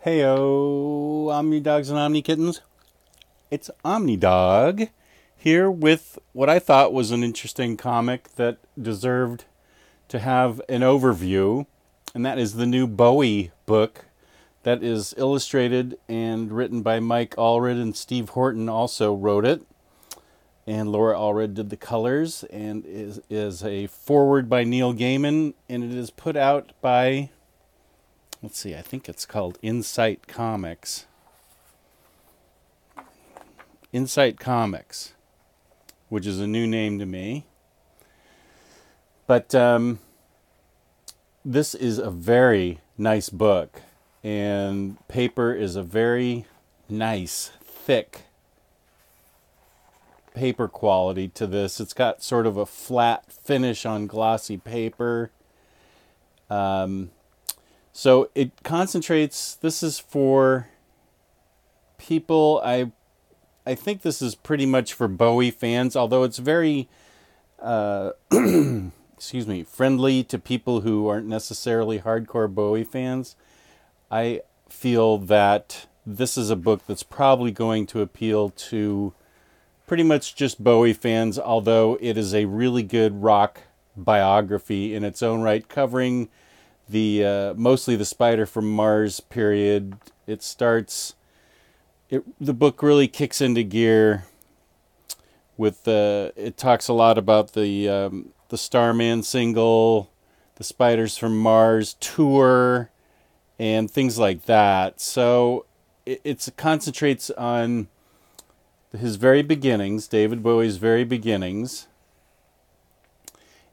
Heyo, Omni Dogs and Omni Kittens. It's Omni Dog here with what I thought was an interesting comic that deserved to have an overview, and that is the new Bowie book that is illustrated and written by Mike Allred, and Steve Horton also wrote it. And Laura Allred did the colors, and is a foreword by Neil Gaiman, and it is put out by, let's see, I think it's called Insight Comics. Insight Comics, which is a new name to me. But this is a very nice book, and paper is a very nice, thick paper quality to this. It's got sort of a flat finish on glossy paper. So it concentrates, this is for people, I think this is pretty much for Bowie fans, although it's very, friendly to people who aren't necessarily hardcore Bowie fans. I feel that this is a book that's probably going to appeal to pretty much just Bowie fans, although it is a really good rock biography in its own right, covering the mostly the Spider from Mars period. The book really kicks into gear with it talks a lot about the Starman single, the Spiders from Mars tour, and things like that. So it concentrates on his very beginnings, David Bowie's very beginnings.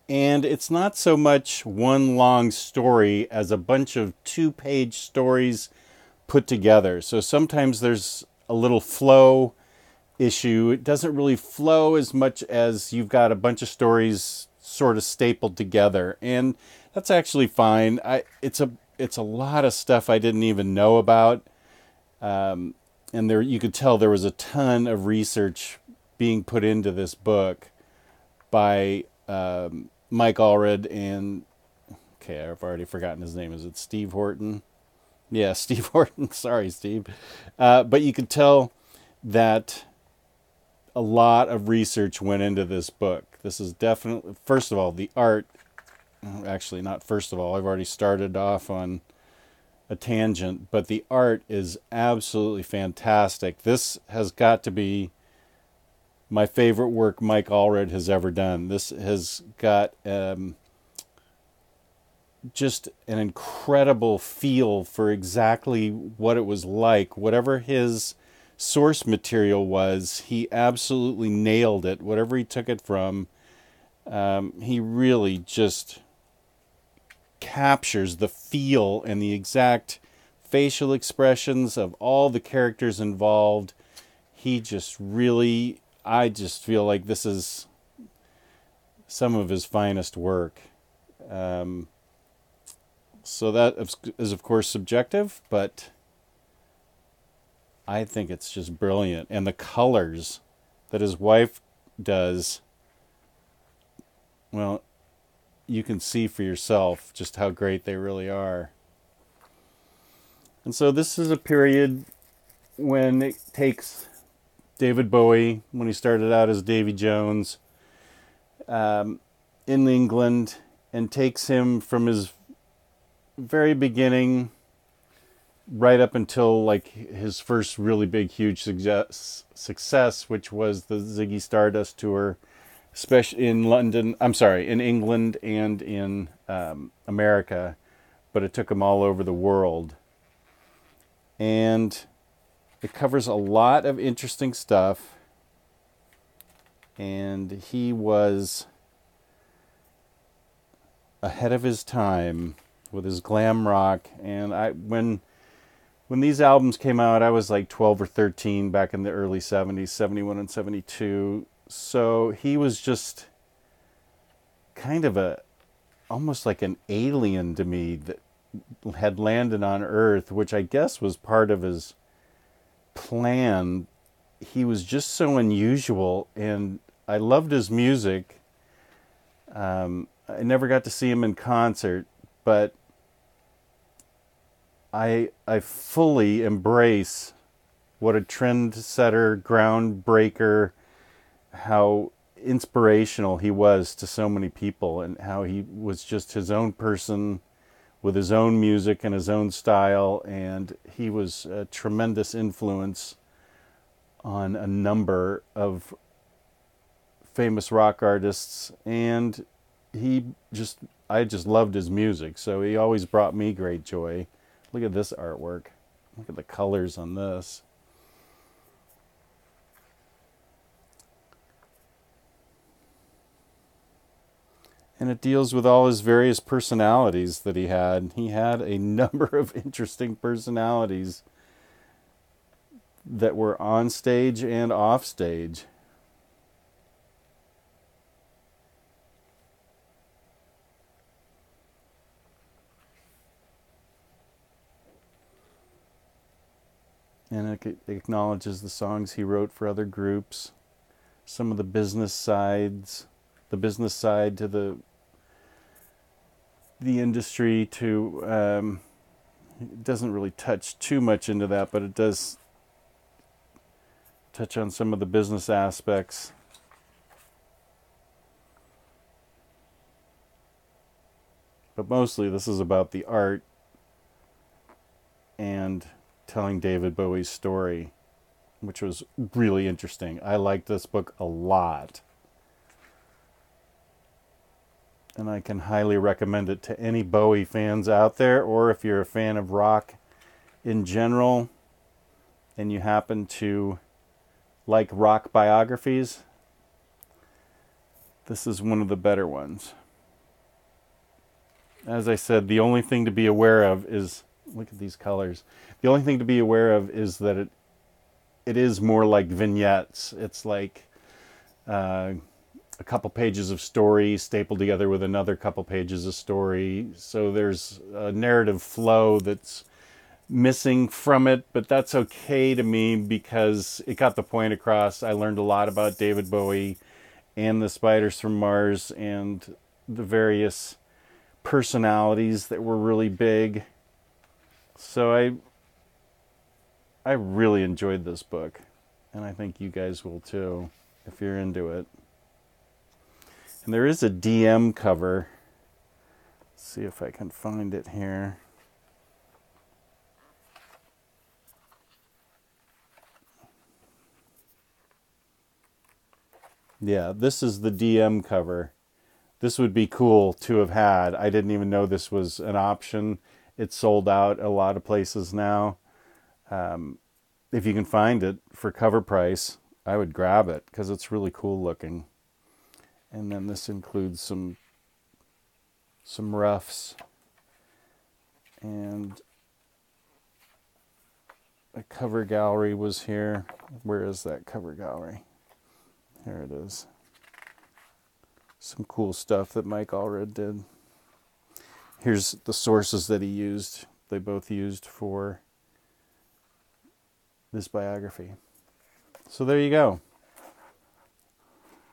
And it's not so much one long story as a bunch of 2-page stories put together. So sometimes there's a little flow issue. It doesn't really flow as much as you've got a bunch of stories sort of stapled together. And that's actually fine. It's a lot of stuff I didn't even know about. And there, you could tell there was a ton of research being put into this book by Mike Allred and, okay, I've already forgotten his name. Is it Steve Horton? Yeah, Steve Horton. Sorry, Steve. But you could tell that a lot of research went into this book. This is definitely, first of all, the art. Actually, not first of all. I've already started off on a tangent, but the art is absolutely fantastic. This has got to be my favorite work Mike Allred has ever done. This has got just an incredible feel for exactly what it was like. Whatever his source material was, he absolutely nailed it. Whatever he took it from, he really just captures the feel and the exact facial expressions of all the characters involved. He just really, I just feel like this is some of his finest work. So that is of course subjective, but I think it's just brilliant. And the colors that his wife does, well, you can see for yourself just how great they really are. And so this is a period when it takes David Bowie, when he started out as Davy Jones, in England, and takes him from his very beginning right up until like his first really big, huge success, which was the Ziggy Stardust tour, especially in in England and in America, but it took him all over the world. And it covers a lot of interesting stuff. And he was ahead of his time with his glam rock. And when these albums came out, I was like 12 or 13 back in the early 70s, 71 and 72. So he was just kind of almost like an alien to me that had landed on Earth, which I guess was part of his plan. He was just so unusual, and I loved his music. I never got to see him in concert, but I fully embrace what a trendsetter, groundbreaker, how inspirational he was to so many people, and how he was just his own person with his own music and his own style, and he was a tremendous influence on a number of famous rock artists, and I just loved his music, so he always brought me great joy. Look at this artwork. Look at the colors on this. And it deals with all his various personalities that he had. He had a number of interesting personalities that were on stage and off stage. And it acknowledges the songs he wrote for other groups, some of the business side to the industry to it doesn't really touch too much into that, but it does touch on some of the business aspects. But mostly this is about the art and telling David Bowie's story, which was really interesting. I liked this book a lot. And I can highly recommend it to any Bowie fans out there, or if you're a fan of rock in general and you happen to like rock biographies, this is one of the better ones. As I said, the only thing to be aware of is, look at these colors. The only thing to be aware of is that it is more like vignettes. It's like a couple pages of story stapled together with another couple pages of story. So there's a narrative flow that's missing from it, but that's okay to me because it got the point across. I learned a lot about David Bowie and the Spiders from Mars and the various personalities that were really big. So I really enjoyed this book, and I think you guys will too if you're into it. And there is a DM cover. Let's see if I can find it here. Yeah, this is the DM cover. This would be cool to have had. I didn't even know this was an option. It's sold out a lot of places now. If you can find it for cover price, I would grab it because it's really cool looking. And then this includes some roughs and a cover gallery was here. Where is that cover gallery? Here it is. Some cool stuff that Mike Allred did. Here's the sources that he used. They both used for this biography. So there you go.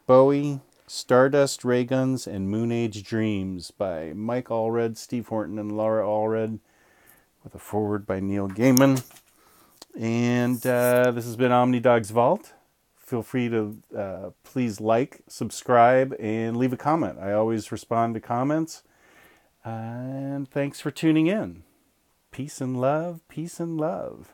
Bowie, Stardust, Rayguns, and Moonage Dreams by Mike Allred, Steve Horton, and Laura Allred, with a foreword by Neil Gaiman. And this has been OmniDog's Vault. Feel free to please like, subscribe, and leave a comment. I always respond to comments. And thanks for tuning in. Peace and love, peace and love.